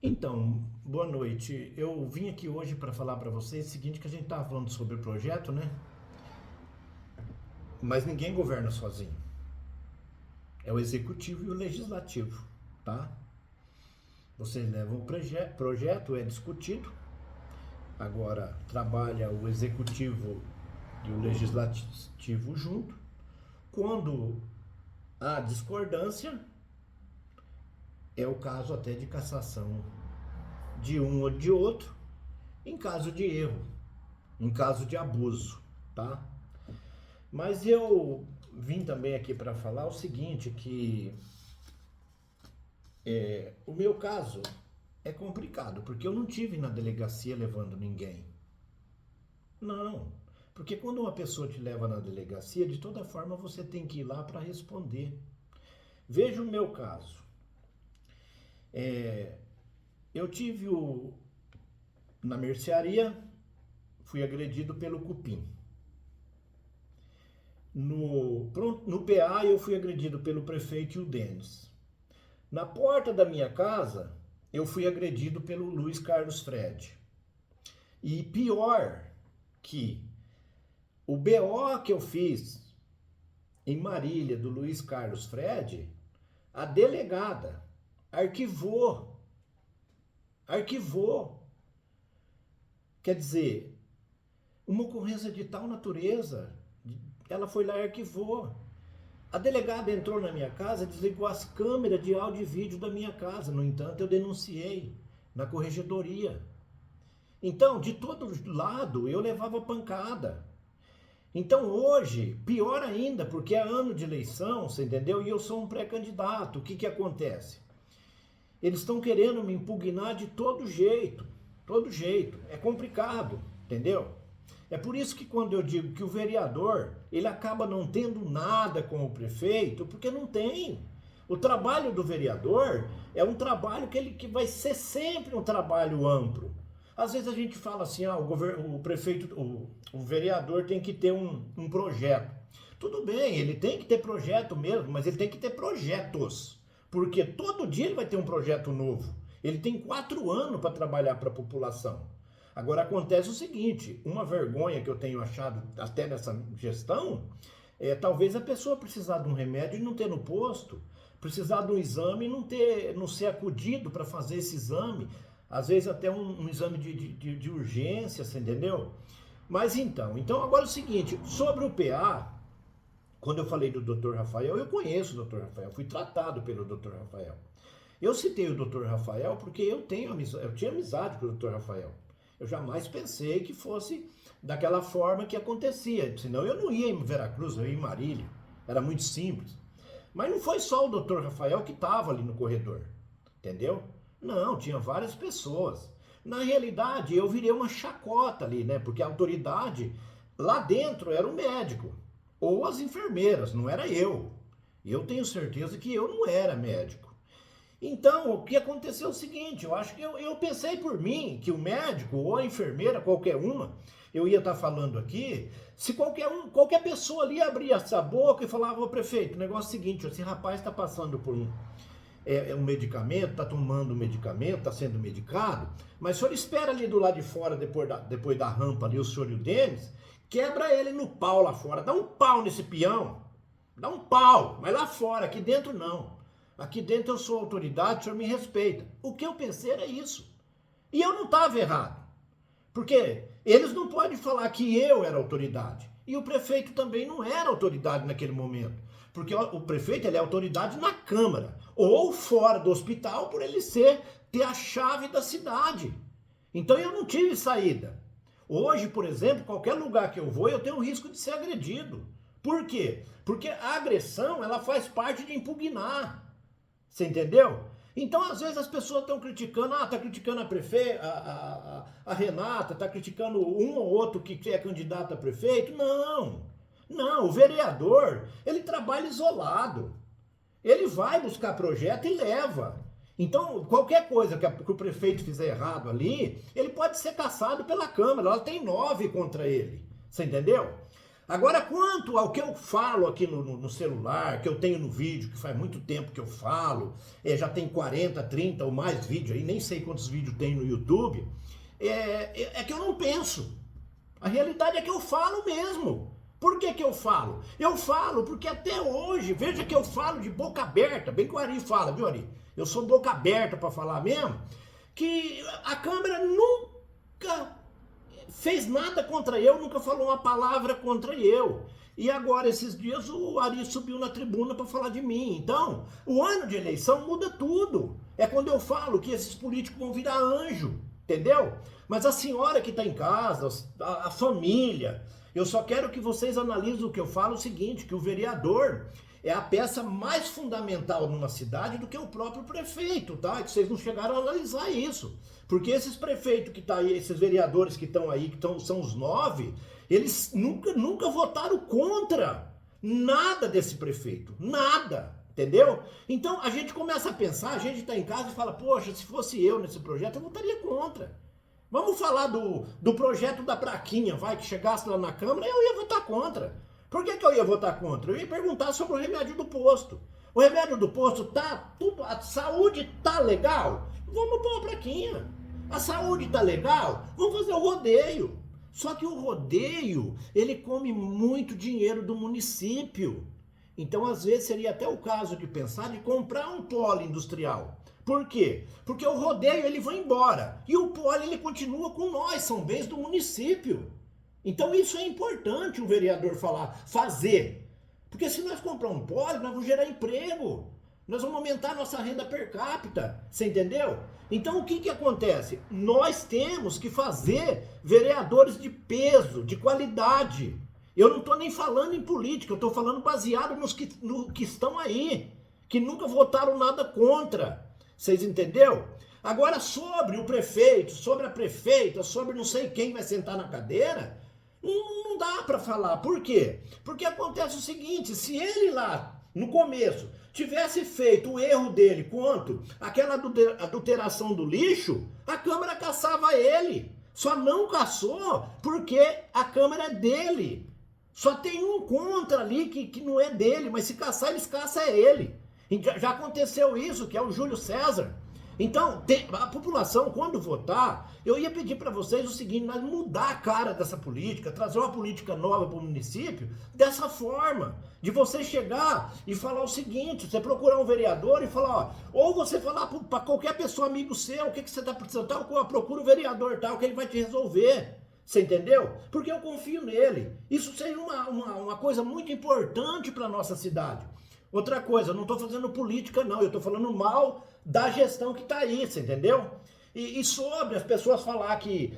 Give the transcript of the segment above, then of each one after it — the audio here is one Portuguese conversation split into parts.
Então, boa noite. Eu vim aqui hoje para falar para vocês o seguinte, que a gente estava falando sobre o projeto, né? Mas ninguém governa sozinho. É o executivo e o legislativo, tá? Vocês levam o projeto, é discutido. Agora trabalha o executivo e o legislativo junto. Quando há discordância, é o caso até de cassação de um ou de outro, em caso de erro, em caso de abuso, tá? Mas eu vim também aqui para falar o seguinte, que o meu caso é complicado, porque eu não tive na delegacia levando ninguém. Não, porque quando uma pessoa te leva na delegacia, de toda forma você tem que ir lá para responder. Veja o meu caso. Eu tive na mercearia, fui agredido pelo cupim. No PA eu fui agredido pelo prefeito e o Denis. Na porta da minha casa, eu fui agredido pelo Luiz Carlos Fred. E pior que o BO que eu fiz em Marília do Luiz Carlos Fred, a delegada arquivou. Arquivou. Quer dizer, uma ocorrência de tal natureza, ela foi lá e arquivou. A delegada entrou na minha casa, desligou as câmeras de áudio e vídeo da minha casa. No entanto, eu denunciei na corregedoria. Então, de todo lado, eu levava pancada. Então, hoje, pior ainda, porque é ano de eleição, você entendeu? E eu sou um pré-candidato. O que acontece? Eles estão querendo me impugnar de todo jeito. Todo jeito. É complicado, entendeu? É por isso que quando eu digo que o vereador, ele acaba não tendo nada com o prefeito, porque não tem. O trabalho do vereador é um trabalho que vai ser sempre um trabalho amplo. Às vezes a gente fala assim, o prefeito, o vereador tem que ter um projeto. Tudo bem, ele tem que ter projeto mesmo, mas ele tem que ter projetos. Porque todo dia ele vai ter um projeto novo. Ele tem 4 anos para trabalhar para a população. Agora acontece o seguinte, uma vergonha que eu tenho achado até nessa gestão, talvez a pessoa precisar de um remédio e não ter no posto, precisar de um exame e não ser acudido para fazer esse exame, às vezes até um exame de urgência, você entendeu? Mas então agora é o seguinte, sobre o PA, quando eu falei do Dr. Rafael, eu conheço o Dr. Rafael, fui tratado pelo Dr. Rafael. Eu citei o Dr. Rafael porque eu tinha amizade com o Dr. Rafael. Eu jamais pensei que fosse daquela forma que acontecia. Senão eu não ia em Veracruz, eu ia em Marília. Era muito simples. Mas não foi só o Dr. Rafael que estava ali no corredor. Entendeu? Não, tinha várias pessoas. Na realidade, eu virei uma chacota ali, né? Porque a autoridade lá dentro era o médico. Ou as enfermeiras, não era eu. Eu tenho certeza que eu não era médico. Então, o que aconteceu é o seguinte, eu acho que eu pensei por mim que o médico ou a enfermeira, qualquer uma, eu ia estar falando aqui, se qualquer pessoa ali abria essa boca e falava, ô prefeito, o negócio é o seguinte, esse rapaz está passando por um medicamento, está tomando um medicamento, está sendo medicado, mas o senhor espera ali do lado de fora, depois da rampa ali, o senhor e o Denis, quebra ele no pau lá fora, dá um pau nesse peão, dá um pau, mas lá fora, aqui dentro não. Aqui dentro eu sou autoridade, o senhor me respeita. O que eu pensei era isso. E eu não estava errado. Porque eles não podem falar que eu era autoridade. E o prefeito também não era autoridade naquele momento. Porque o prefeito ele é autoridade na Câmara. Ou fora do hospital por ele ter a chave da cidade. Então eu não tive saída. Hoje, por exemplo, qualquer lugar que eu vou, eu tenho o risco de ser agredido. Por quê? Porque a agressão ela faz parte de impugnar. Você entendeu? Então, às vezes, as pessoas estão criticando, tá criticando a Renata, tá criticando um ou outro que é candidato a prefeito. Não, o vereador, ele trabalha isolado. Ele vai buscar projeto e leva. Então, qualquer coisa que o prefeito fizer errado ali, ele pode ser cassado pela Câmara. Ela tem 9 contra ele. Você entendeu? Agora, quanto ao que eu falo aqui no celular, que eu tenho no vídeo, que faz muito tempo que eu falo, já tem 40, 30 ou mais vídeos aí, nem sei quantos vídeos tem no YouTube, é que eu não penso. A realidade é que eu falo mesmo. Por que que eu falo? Eu falo porque até hoje, veja que eu falo de boca aberta, bem que o Ari fala, viu, Ari? Eu sou boca aberta para falar mesmo, que a Câmara nunca fez nada contra eu, nunca falou uma palavra contra eu. E agora, esses dias, o Ari subiu na tribuna para falar de mim. Então, o ano de eleição muda tudo. É quando eu falo que esses políticos vão virar anjo, entendeu? Mas a senhora que está em casa, a família, eu só quero que vocês analisem o que eu falo, o seguinte, que o vereador é a peça mais fundamental numa cidade do que o próprio prefeito, tá? Que vocês não chegaram a analisar isso. Porque esses prefeitos que estão aí, esses vereadores que estão aí, são os 9, eles nunca votaram contra nada desse prefeito. Nada, entendeu? Então a gente começa a pensar, a gente está em casa e fala, poxa, se fosse eu nesse projeto, eu votaria contra. Vamos falar do projeto da Praquinha, vai, que chegasse lá na Câmara, eu ia votar contra. Por que eu ia votar contra? Eu ia perguntar sobre o remédio do posto. O remédio do posto tá tudo, a saúde tá legal? Vamos pôr a Praquinha. A saúde tá legal? Vamos fazer o rodeio. Só que o rodeio, ele come muito dinheiro do município. Então, às vezes, seria até o caso de pensar de comprar um polo industrial. Por quê? Porque o rodeio, ele vai embora. E o polo, ele continua com nós, são bens do município. Então isso é importante o vereador fazer. Porque se nós comprar um polo, nós vamos gerar emprego. Nós vamos aumentar a nossa renda per capita. Você entendeu? Então o que acontece? Nós temos que fazer vereadores de peso, de qualidade. Eu não estou nem falando em política, eu estou falando baseado no que estão aí, que nunca votaram nada contra. Vocês entenderam? Agora sobre o prefeito, sobre a prefeita, sobre não sei quem vai sentar na cadeira, não dá para falar. Por quê? Porque acontece o seguinte, se ele lá, no começo, tivesse feito o erro dele quanto aquela adulteração do lixo, a Câmara caçava ele. Só não caçou porque a Câmara é dele. Só tem um contra ali que não é dele, mas se caçar, eles caçam ele. Já aconteceu isso, que é o Júlio César. Então, a população, quando votar, eu ia pedir para vocês o seguinte, nós mudar a cara dessa política, trazer uma política nova para o município, dessa forma, de você chegar e falar o seguinte, você procurar um vereador e falar, ó, ou você falar para qualquer pessoa, amigo seu, o que você está precisando, tal, procura o vereador, tal, que ele vai te resolver. Você entendeu? Porque eu confio nele. Isso seria uma coisa muito importante para a nossa cidade. Outra coisa, eu não estou fazendo política não, eu estou falando mal da gestão que está aí, você entendeu? E sobre as pessoas falar que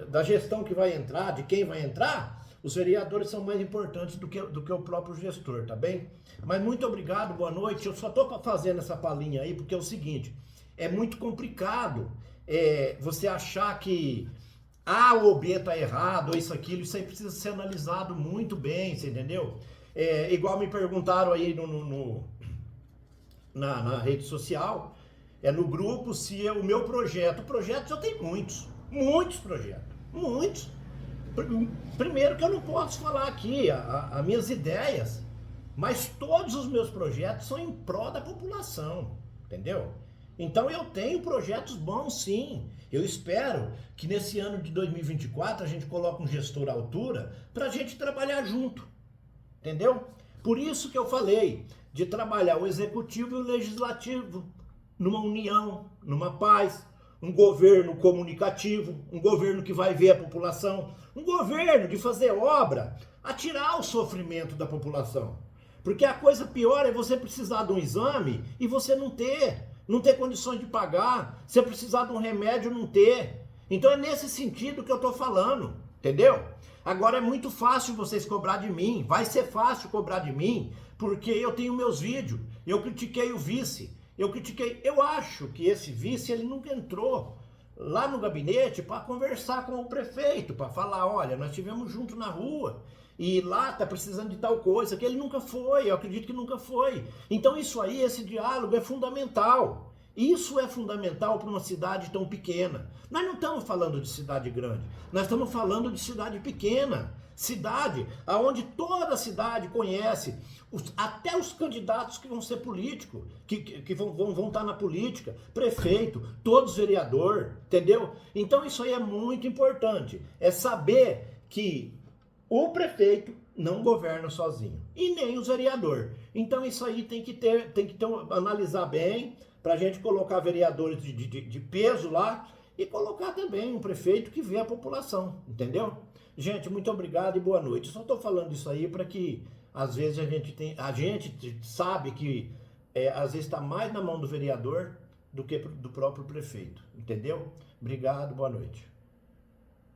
da gestão que vai entrar, de quem vai entrar, os vereadores são mais importantes do que o próprio gestor, tá bem? Mas muito obrigado, boa noite, eu só estou fazendo essa palhinha aí porque é o seguinte, é muito complicado você achar que o B está errado, ou isso, aquilo, isso aí precisa ser analisado muito bem, você entendeu? Igual me perguntaram aí na rede social, no grupo, se o meu projeto eu tenho muitos projetos, muitos. Primeiro que eu não posso falar aqui as minhas ideias, mas todos os meus projetos são em prol da população, entendeu? Então eu tenho projetos bons sim, eu espero que nesse ano de 2024 a gente coloque um gestor à altura para a gente trabalhar junto. Entendeu? Por isso que eu falei de trabalhar o executivo e o legislativo numa união, numa paz, um governo comunicativo, um governo que vai ver a população, um governo de fazer obra a tirar o sofrimento da população. Porque a coisa pior é você precisar de um exame e você não ter condições de pagar, você precisar de um remédio não ter. Então é nesse sentido que eu estou falando, entendeu? Agora é muito fácil vocês cobrar de mim, vai ser fácil cobrar de mim, porque eu tenho meus vídeos, eu critiquei o vice, eu acho que esse vice, ele nunca entrou lá no gabinete para conversar com o prefeito, para falar, olha, nós estivemos juntos na rua, e lá tá precisando de tal coisa, que ele nunca foi, eu acredito que nunca foi. Então isso aí, esse diálogo é fundamental. Isso é fundamental para uma cidade tão pequena. Nós não estamos falando de cidade grande, nós estamos falando de cidade pequena. Cidade onde toda a cidade conhece, até os candidatos que vão ser políticos, que vão estar na política, prefeito, todos vereador, entendeu? Então isso aí é muito importante, é saber que o prefeito não governa sozinho, e nem o vereador. Então isso aí tem que analisar bem, para a gente colocar vereadores de peso lá, e colocar também um prefeito que vê a população, entendeu? Gente, muito obrigado e boa noite. Eu só estou falando isso aí para que, às vezes, a gente sabe que, às vezes, está mais na mão do vereador do que do próprio prefeito, entendeu? Obrigado, boa noite.